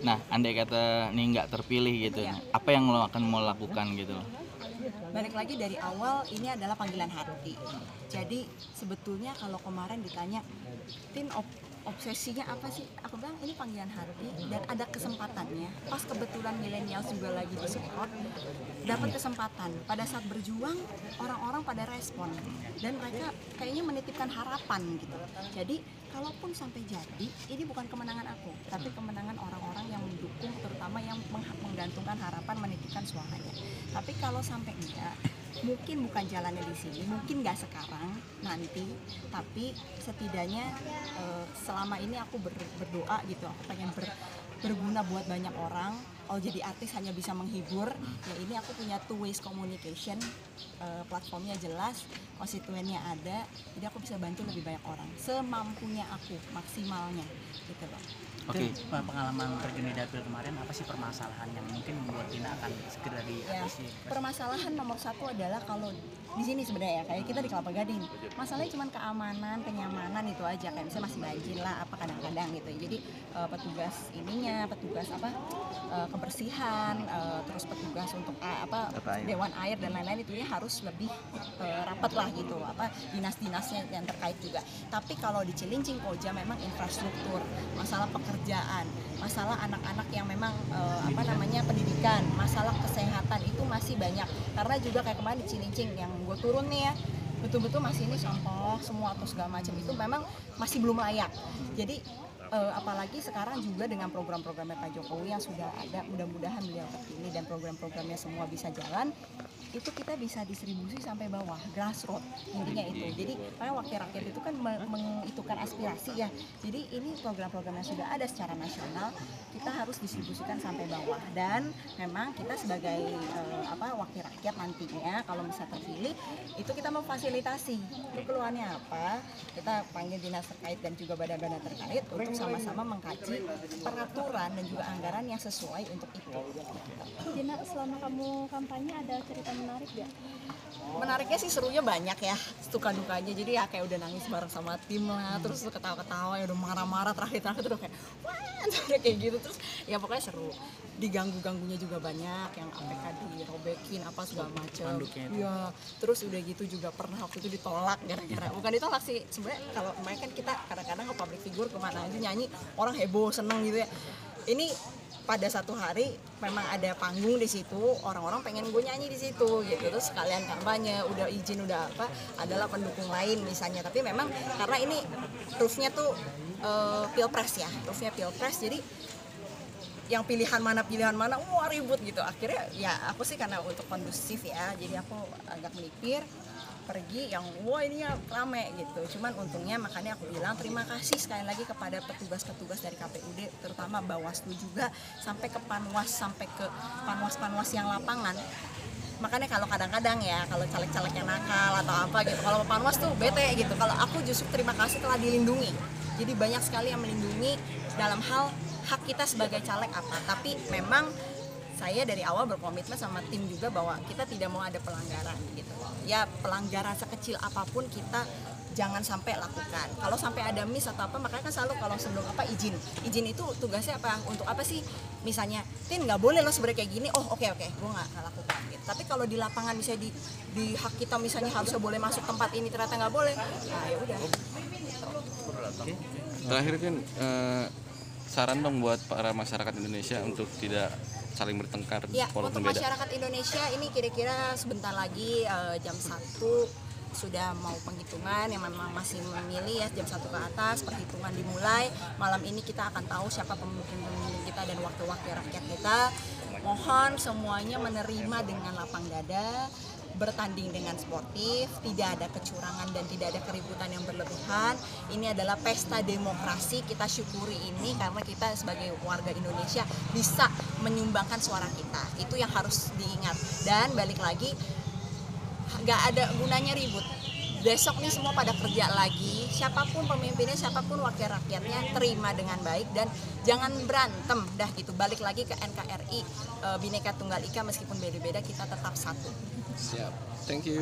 Nah, andai kata nih nggak terpilih gitu, apa yang lo akan mau lakukan gitu? Balik lagi dari awal, ini adalah panggilan hati. Jadi sebetulnya kalau kemarin ditanya, Tin obsesinya apa sih? Aku bilang ini panggilan hati dan ada kesempatannya. Pas kebetulan milenial juga lagi di support, dapat kesempatan. Pada saat berjuang, orang-orang pada respon dan mereka kayaknya menitipkan harapan gitu. Jadi kalaupun sampai jadi, ini bukan kemenangan aku, tapi kemenangan orang-orang yang mendukung, terutama yang menggantungkan harapan, menitipkan suaranya. Tapi kalau sampai enggak, mungkin bukan jalannya di sini, mungkin nggak sekarang, nanti, tapi setidaknya selama ini aku berdoa gitu, aku pengen berguna buat banyak orang. Oh, jadi artis hanya bisa menghibur, ya ini aku punya two ways communication, platformnya jelas, konstituennya ada, jadi aku bisa bantu lebih banyak orang semampunya aku, maksimalnya gitu loh. Oke, pengalaman terjun di dapil kemarin, apa sih permasalahan yang mungkin membuat Tina akan segera diatasi? Permasalahan nomor satu adalah kalau di sini sebenarnya kayak kita di Kelapa Gading, masalahnya cuma keamanan, kenyamanan itu aja, kayak misalnya masih banjir lah apa kadang-kadang gitu. Jadi petugas petugas kebersihan, terus petugas untuk dewan air dan lain-lain itu ya harus lebih rapat lah gitu, dinas-dinasnya yang terkait juga. Tapi kalau di Cilincing Koja memang infrastruktur, masalah pekerjaan, masalah anak-anak yang memang pendidikan, masalah kesehatan itu masih banyak. Karena juga kayak kemarin di Cilincing yang gue turun nih ya, betul-betul masih ini sampah semua atau segala macam itu memang masih belum layak. Jadi apalagi sekarang juga dengan program-programnya Pak Jokowi yang sudah ada, mudah-mudahan beliau terpilih dan program-programnya semua bisa jalan, itu kita bisa distribusi sampai bawah, grassroots intinya itu. Jadi karena wakil rakyat itu kan mengitukan aspirasi ya. Jadi ini program-program yang sudah ada secara nasional kita harus distribusikan sampai bawah, dan memang kita sebagai wakil rakyat nantinya kalau bisa terpilih itu kita memfasilitasi. Itu keluhannya apa? Kita panggil dinas terkait dan juga badan-badan terkait untuk sama-sama mengkaji peraturan dan juga anggaran yang sesuai untuk itu. Tina, selama kamu kampanye ada cerita menarik gak? Menariknya sih serunya banyak ya, suka dukanya. Jadi ya kayak udah nangis bareng sama tim lah, terus tuh ketawa-ketawa, ya udah marah-marah terakhir tuh udah kayak wah kayak gitu. Terus ya pokoknya seru, diganggu-ganggunya juga banyak, yang APK dirobekin apa segala macam. Iya, terus udah gitu juga pernah waktu itu ditolak gara-gara, bukan ditolak sih sebenarnya, kalau kemarin kan kita kadang-kadang ke public figure kemana aja nyanyi orang heboh seneng gitu ya. Ini pada satu hari memang ada panggung di situ, orang-orang pengen gue nyanyi di situ gitu, terus sekalian kampanye, udah izin udah apa, adalah pendukung lain misalnya. Tapi memang karena ini roofnya tuh pilpres ya, roofnya pilpres, jadi yang pilihan mana wah ribut gitu. Akhirnya ya aku sih karena untuk kondusif ya, jadi aku agak melipir pergi yang wah ini ya rame gitu. Cuman untungnya makanya aku bilang terima kasih sekali lagi kepada petugas-petugas dari KPUD, terutama Bawaslu juga, sampai ke Panwas, sampai ke Panwas yang lapangan. Makanya kalau kadang-kadang ya kalau caleg-caleg yang nakal atau apa gitu, kalau Panwas tuh bete gitu. Kalau aku justru terima kasih telah dilindungi. Jadi banyak sekali yang melindungi dalam hal hak kita sebagai caleg apa. Tapi memang saya dari awal berkomitmen sama tim juga bahwa kita tidak mau ada pelanggaran gitu. Ya pelanggaran sekecil apapun kita jangan sampai lakukan. Kalau sampai ada miss atau apa, makanya kan selalu kalau sebelum izin itu tugasnya apa, untuk apa sih? Misalnya, Tin nggak boleh lo sebenarnya kayak gini. Oh oke, gue nggak lakukan gitu. Tapi kalau di lapangan misalnya di hak kita misalnya harusnya boleh masuk tempat ini ternyata nggak boleh, nah ya udah. Terakhir kan saran dong buat para masyarakat Indonesia untuk tidak saling bertengkar Ya, walaupun untuk beda. masyarakat Indonesia ini kira-kira sebentar lagi jam 1 sudah mau penghitungan, yang memang masih memilih ya jam 1 ke atas perhitungan dimulai. Malam ini kita akan tahu siapa pemimpin-pemimpin kita dan wakil-wakil rakyat kita. Mohon semuanya menerima dengan lapang dada, bertanding dengan sportif, tidak ada kecurangan dan tidak ada keributan yang berlebihan. Ini adalah pesta demokrasi, kita syukuri ini karena kita sebagai warga Indonesia bisa menyumbangkan suara kita. Itu yang harus diingat. Dan balik lagi, nggak ada gunanya ribut. Besok nih semua pada kerja lagi, siapapun pemimpinnya, siapapun wakil rakyatnya, terima dengan baik dan jangan berantem dah gitu. Balik lagi ke NKRI, Bhinneka Tunggal Ika, meskipun beda-beda kita tetap satu. Siap. Thank you.